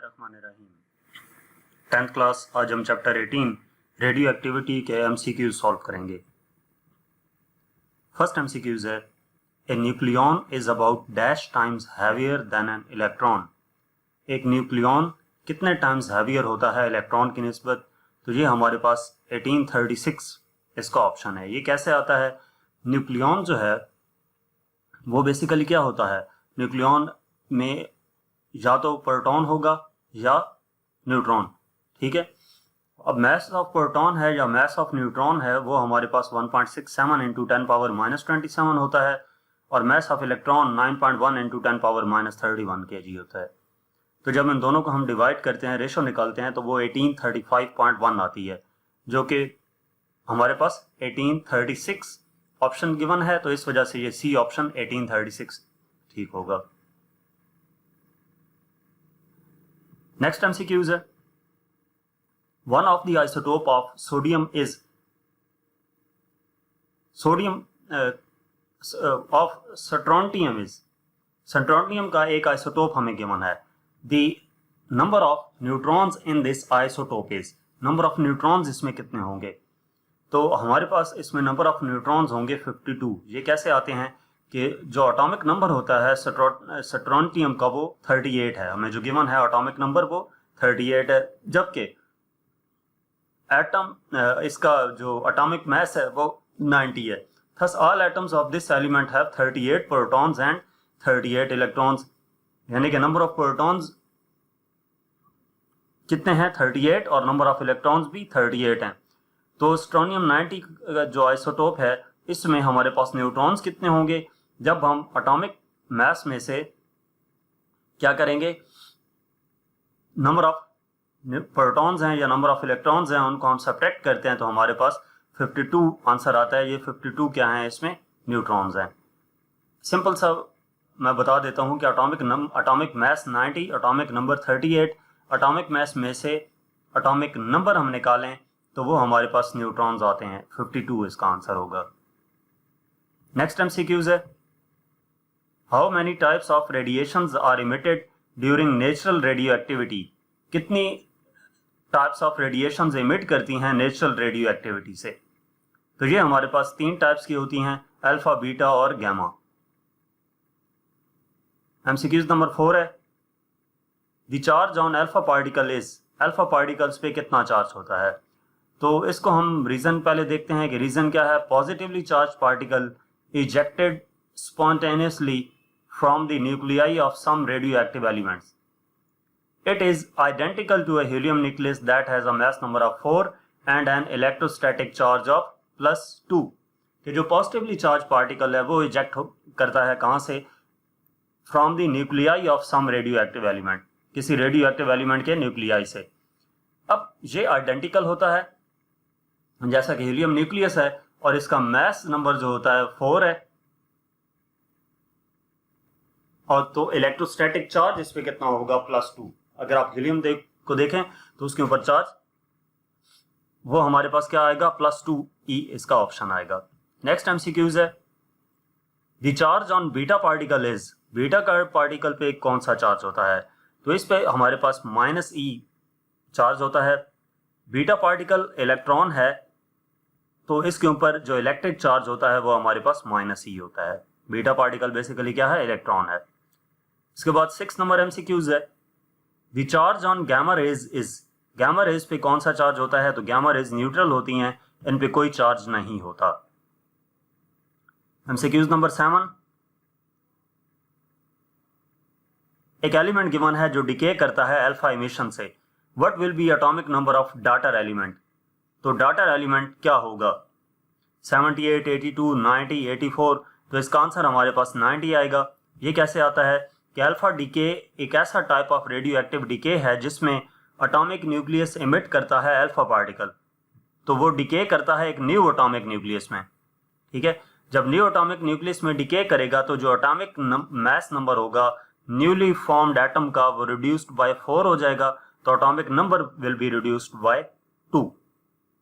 बिस्मिल्लाहिर्रहमानिर्रहीम। 10th class आज हम चैप्टर 18 रेडियो एक्टिविटी के MCQ सॉल्व करेंगे। फर्स्ट MCQज है, a nucleon is about dash times heavier than an electron. एक न्यूक्लियन कितने टाइम्स हैवियर होता है इलेक्ट्रॉन की निस्बत? तो ये हमारे पास 1836 इसका ऑप्शन है। ये कैसे आता है? न्यूक्लियन जो है वो बेसिकली क्या होता है, न्यूक्लियन में या तो प्रोटॉन होगा या न्यूट्रॉन। ठीक है, अब मैस ऑफ प्रोटॉन है या मैस ऑफ न्यूट्रॉन है वो हमारे पास 1.67 इंटू 10⁻⁻27 होता है और mass of electron 9.1 into 10⁻⁻31 kg होता है। तो जब इन दोनों को हम डिवाइड करते हैं, रेशो निकालते हैं, तो वो 1835.1 आती है, जो कि हमारे पास 1836 ऑप्शन गिवन है, तो इस वजह से ये सी ऑप्शन 1836 ठीक होगा। नेक्स्ट MCQs है, one of the isotope of sodium is sodium of strontium is strontium का एक आइसोटोप हमें गिवन है। The number of neutrons in this isotope is, number of neutrons इसमें कितने होंगे? तो हमारे पास इसमें नंबर ऑफ न्यूट्रॉन्स होंगे 52। ये कैसे आते हैं कि जो एटॉमिक नंबर होता है स्ट्रोंटियम का वो 38 है, हमें जो गिवन है एटॉमिक नंबर वो 38 है, जबकि एटम इसका जो एटॉमिक मास है वो 90 है। Thus all atoms of this element have 38 protons and 38 electrons, यानी कि नंबर ऑफ प्रोटॉन्स कितने हैं? 38 और नंबर ऑफ इलेक्ट्रॉन्स भी 38 हैं। तो स्ट्रोनियम 90 जो आइसोटोप है इसमें हमारे पास न्यूट्रॉन्स कितने होंगे? जब हम एटॉमिक मास में से क्या करेंगे, नंबर ऑफ प्रोटॉन्स हैं या नंबर ऑफ इलेक्ट्रॉन्स हैं उनको हम सब्ट्रैक्ट करते हैं तो हमारे पास 52 आंसर आता है। ये 52 क्या है? इसमें न्यूट्रॉन्स हैं। सिंपल सा मैं बता देता हूं कि atomic mass 90, atomic number 38, atomic mass में से एटॉमिक नंबर हम निकालें तो वो हमारे पास न्यूट्रॉन्स आते हैं, 52 इसका आंसर होगा। नेक्स्ट MCQs है, how many types of radiations are emitted during natural radioactivity? कितनी टाइप्स ऑफ रेडिएशंस इमिट करती हैं नेचुरल रेडियो एक्टिविटी से? तो ये हमारे पास 3 टाइप्स की होती हैं, अल्फा, बीटा और गामा। MCQs नंबर 4 है, the charge on alpha particle is, alpha particles पे कितना चार्ज होता है? तो इसको हम रीजन पहले देखते हैं कि रीजन क्या है। Positively charge particle ejected spontaneously from the nuclei of some radioactive elements. It is identical to a helium nucleus that has a mass number of 4 and an electrostatic charge of +2। कि जो positively charge particle है वो eject करता है कहाँ से? From the nuclei of some radioactive element, किसी radioactive element के न्यूक्लियाई से। अब ये आइडेंटिकल होता है जैसा कि हीलियम न्यूक्लियस है और इसका मास नंबर जो होता है 4 है, और तो इलेक्ट्रोस्टैटिक चार्ज इस पे कितना होगा? +2। अगर आप हीलियम को देखें तो उसके ऊपर चार्ज वो हमारे पास क्या आएगा? +2E इसका ऑप्शन आएगा। नेक्स्ट MCQs है, the charge on beta particle is, beta का पार्टिकल पे कौन सा चार्ज होता है? तो इस पे हमारे पास -E चार्ज होता है। बीटा पार्टिकल इलेक्ट्रॉन है तो इसके ऊपर जो इलेक्ट्रिक चार्ज होता है वो हमारे पास -E होता है। बीटा पार्टिकल बेसिकली क्या है? इलेक्ट्रॉन है। इसके बाद 6 नंबर MCQs है, the charge on gamma rays is, gamma rays पे कौन सा चार्ज होता है? तो गामा रेज न्यूट्रल होती हैं, इन पे कोई चार्ज नहीं होता। MCQs नंबर 7, एक एलिमेंट गिवन है जो डिके करता है अल्फा इमिशन से, what will be atomic number of daughter element? तो डाटर एलिमेंट क्या होगा? 78, 82, 90, 84, तो इसका आंसर हमारे पास 90 आएगा। ये कैसे आता है कि अल्फा डीके एक ऐसा type of radioactive decay है जिसमें एटॉमिक न्यूक्लियस इमिट करता है अल्फा पार्टिकल, तो वो डीके करता है एक न्यू एटॉमिक न्यूक्लियस में। ठीक है, जब न्यू एटॉमिक न्यूक्लियस में डीके करेगा तो जो एटॉमिक मास नंबर होगा न्यूली फॉर्म्ड एटम का वो रिड्यूस्ड बाय 4 हो जाएगा, तो atomic number will be reduced by 2।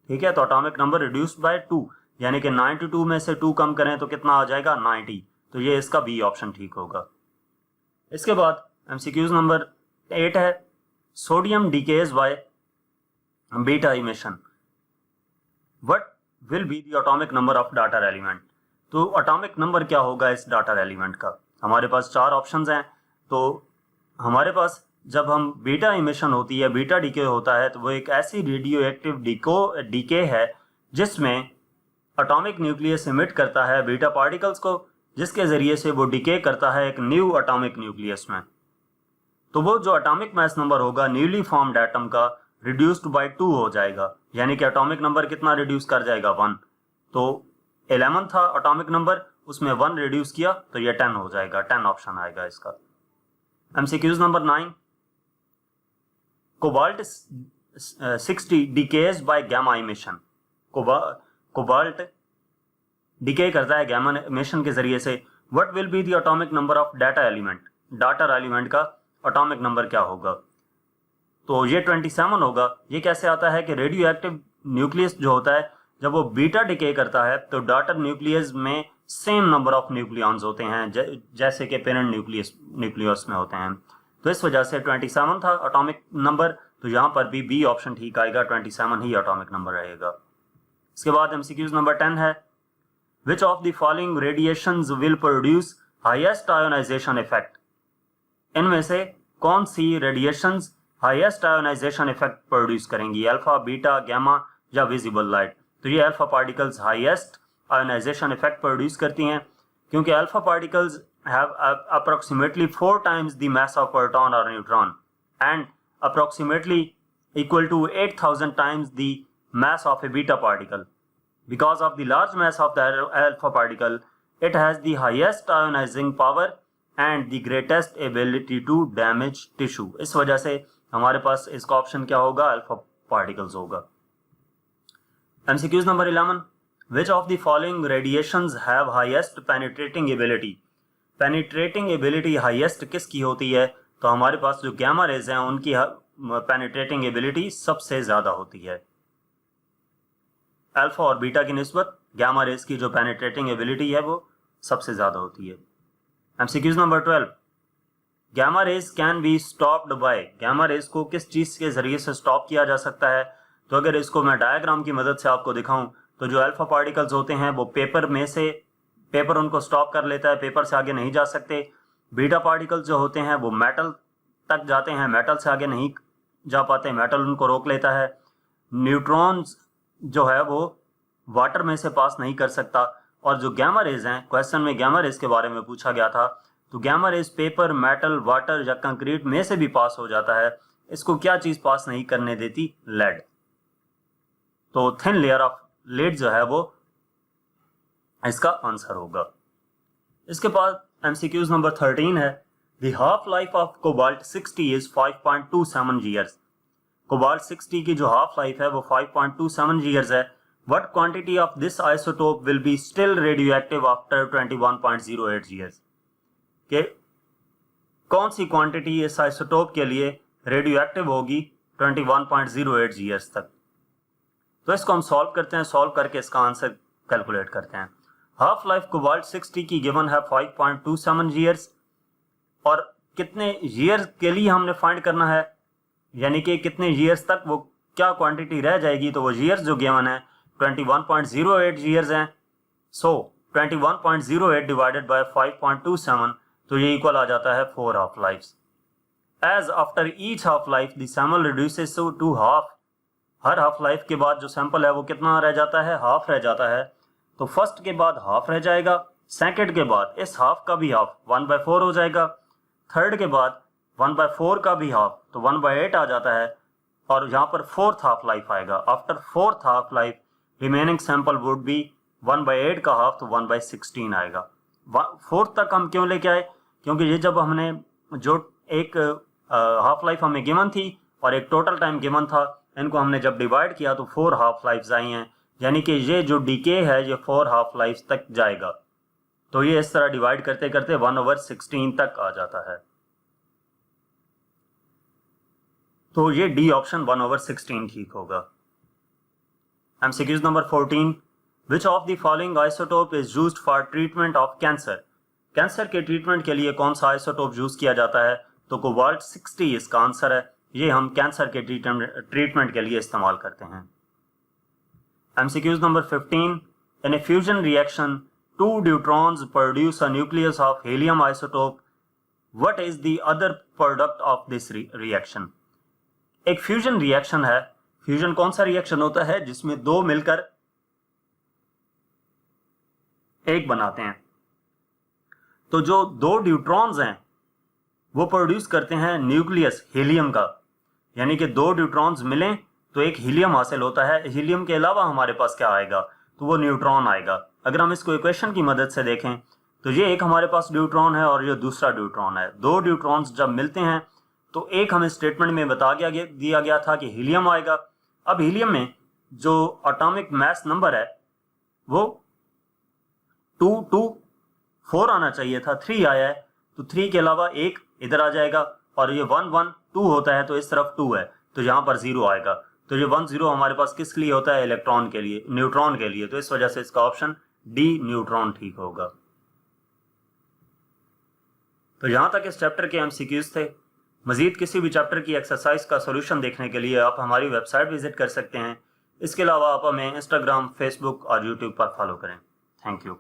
ठीक है, तो एटॉमिक नंबर रिड्यूस्ड बाय 2, यानी कि 92 में से 2 कम करें तो कितना आ जाएगा? 90। तो ये इसका बी ऑप्शन ठीक होगा। इसके बाद MCQs नंबर 8 है, sodium decays by beta emission, what will be the atomic number of datar element? तो atomic number क्या होगा इस datar element का? हमारे पास 4 ऑप्शंस हैं। तो हमारे पास जब हम बीटा इमिशन होती है, बीटा डीके होता है, तो वो एक ऐसी रेडियो एक्टिव डीके है जिसमें एटॉमिक न्यूक्लियस इमिट करता है बीटा पार्टिकल्स को, जिसके जरिए से वो डीके करता है एक न्यू एटॉमिक न्यूक्लियस में। तो वो जो एटॉमिक मास नंबर होगा न्यूली फॉर्म्ड एटम का रिड्यूस्ड बाय 2 हो जाएगा, यानी कि एटॉमिक नंबर कितना रिड्यूस कर जाएगा 1। तो 11 था एटॉमिक नंबर, उसमें 1 रिड्यूस किया तो ये 10 हो जाएगा, 10 ऑप्शन आएगा इसका। MCQs number 9, cobalt 60 decays by gamma emission. Cobalt decay करता है गामा इमिशन के जरिए से। What will be the atomic number of data element? Data element का एटॉमिक नंबर क्या होगा? तो ये 27 होगा। ये कैसे आता है कि रेडियो एक्टिव न्यूक्लियस जो होता है जब वो बीटा डिके करता है तो डाटर न्यूक्लियस में सेम नंबर ऑफ न्यूक्लियॉन्स होते हैं जैसे कि पेरेंट न्यूक्लियस में होते हैं। तो इस वजह से 27 था एटॉमिक नंबर, तो यहाँ पर भी बी ऑप्शन ठीक आएगा, 27 ही एटॉमिक नंबर रहेगा। इसके बाद एमसीक्यूज नंबर 10 है, which of the following radiations will produce highest ionization effect? इनमें से कौन सी radiations highest ionization effect produce करेंगी? अल्फा, बीटा, गामा या विजिबल लाइट? तो ये alpha particles highest ionization effect produce करती हैं, क्योंकि alpha particles have approximately 4 times the mass of proton or neutron and approximately equal to 8,000 times the mass of a beta particle. Because of the large mass of the alpha particle, it has the highest ionizing power and the greatest ability to damage tissue. इस वजह से हमारे पास इसका option क्या होगा? Alpha particles होगा। MCQs number 11, which of the following radiations have highest penetrating ability? Penetrating ability highest किसकी होती है? तो हमारे पास जो गैमा रेज हैं उनकी पेनिट्रेटिंग एबिलिटी सबसे ज्यादा होती है। अल्फा और बीटा की निस्बत गैमा रेज की जो पेनिट्रेटिंग एबिलिटी है वो सबसे ज्यादा होती है। MCQs number 12, gamma rays can be stopped by? Gamma rays को किस चीज के जरिए से स्टॉप किया जा सकता है? तो अगर इसको मैं डायग्राम की मदद से आपको दिखाऊं तो जो अल्फा पार्टिकल्स होते हैं वो पेपर उनको स्टॉप कर लेता है, पेपर से आगे नहीं जा सकते। बीटा पार्टिकल्स जो होते हैं वो मेटल तक जाते हैं, मेटल से आगे नहीं जा पाते, मेटल उनको रोक लेता है। न्यूट्रॉन्स जो है वो वाटर में से पास नहीं कर सकता। और जो गैमा रेज हैं, क्वेश्चन में गैमा रेज के बारे में पूछा गया था, तो gamma rays paper, metal, water या कंक्रीट में से भी पास हो जाता है। इसको क्या चीज पास नहीं करने देती? लेड। तो थिन लेयर ऑफ लेड जो है वो इसका आंसर होगा। इसके बाद एमसीक्यूज नंबर 13 है, the half life of cobalt 60 is 5.27 years. Cobalt 60 की जो हाफ लाइफ है वो 5.27 ईयर्स है। What quantity of this isotope will be still radio active after 21.08 years? के कौन सी क्वांटिटी इस आइसोटोप के लिए रेडियो एक्टिव होगी 21.08 ईयर्स तक? तो इसको हम सॉल्व करते हैं, सॉल्व करके इसका आंसर कैलकुलेट करते हैं। हाफ लाइफ कोबाल्ट 60 की गिवन है 5.27 ईयर्स, और कितने ईयर्स के लिए हमने फाइंड करना है, यानी कि कितने ईयर्स तक वो क्या क्वांटिटी रह जाएगी। तो वो ईयर्स जो गिवन है 21.08 ईयर्स हैं। सो 21.08 डिवाइडेड बाय 5.27, तो ये इक्वल आ जाता है 4 half lives. As after each half life the sample reduces to half. हर हाफ लाइफ के बाद जो सैंपल है वो कितना रह जाता है? हाफ रह जाता है। तो फर्स्ट के बाद हाफ रह जाएगा, सेकंड के बाद इस हाफ का भी हाफ 1/4 हो जाएगा, थर्ड के बाद 1/4 का भी हाफ तो 1/8 आ जाता है, और यहाँ पर फोर्थ हाफ लाइफ आएगा। After fourth half life remaining sample would be 1/8 का हाफ तो 1/16 आएगा। फोर्थ तक हम क्यों लेके आए? क्योंकि ये जब हमने जो एक हाफ लाइफ हमें गिवन थी और एक टोटल टाइम गिवन था, इनको हमने जब डिवाइड किया तो 4 हाफ लाइफ्स आई हैं, यानी कि ये जो डीके है ये 4 हाफ लाइफ तक जाएगा। तो ये इस तरह डिवाइड करते करते 1/16 तक आ जाता है। तो ये डी ऑप्शन 1/16 ठीक होगा। MCQs number 14, which of the following isotope is used for treatment of cancer? Cancer के ट्रीटमेंट के लिए कौन सा आइसोटोप यूज किया जाता है? तो कोबाल्ट 60 इसका आंसर है। ये हम कैंसर के ट्रीटमेंट के लिए इस्तेमाल करते हैं। MCQs number 15, in A fusion reaction 2 neutrons produce a nucleus of helium isotope, what is the other product of this reaction. एक फ्यूजन रिएक्शन है। फ्यूजन कौन सा रिएक्शन होता है जिसमें दो मिलकर एक बनाते हैं। तो जो दो न्यूट्रॉन्स हैं वो प्रोड्यूस करते हैं न्यूक्लियस हीलियम का, यानी कि दो न्यूट्रॉन्स मिलें तो एक हीलियम हासिल होता है। हीलियम के अलावा हमारे पास क्या आएगा, तो वो न्यूट्रॉन आएगा। अगर हम इसको इक्वेशन की मदद से देखें तो ये एक हमारे पास न्यूट्रॉन है और ये दूसरा न्यूट्रॉन है। दो न्यूट्रॉन्स जब मिलते हैं तो एक हमें स्टेटमेंट में दिया गया था कि हीलियम आएगा। अब हीलियम में जो एटॉमिक मास नंबर है वो 224 आना चाहिए था, 3 आया है, तो 3 के अलावा एक इधर आ जाएगा और ये 112 होता है तो इस तरफ 2 है तो यहाँ पर 0 आएगा। तो ये 10 हमारे पास किस लिए होता है, इलेक्ट्रॉन के लिए, न्यूट्रॉन के लिए। तो इस वजह से इसका ऑप्शन डी न्यूट्रॉन ठीक होगा। तो यहां तक इस चैप्टर के MCQs थे। मजीद किसी भी चैप्टर की एक्सरसाइज का सॉल्यूशन देखने के लिए आप हमारी वेबसाइट विजिट कर सकते हैं। इसके अलावा आप हमें इंस्टाग्राम, फेसबुक और यूट्यूब पर फॉलो करें। Thank you.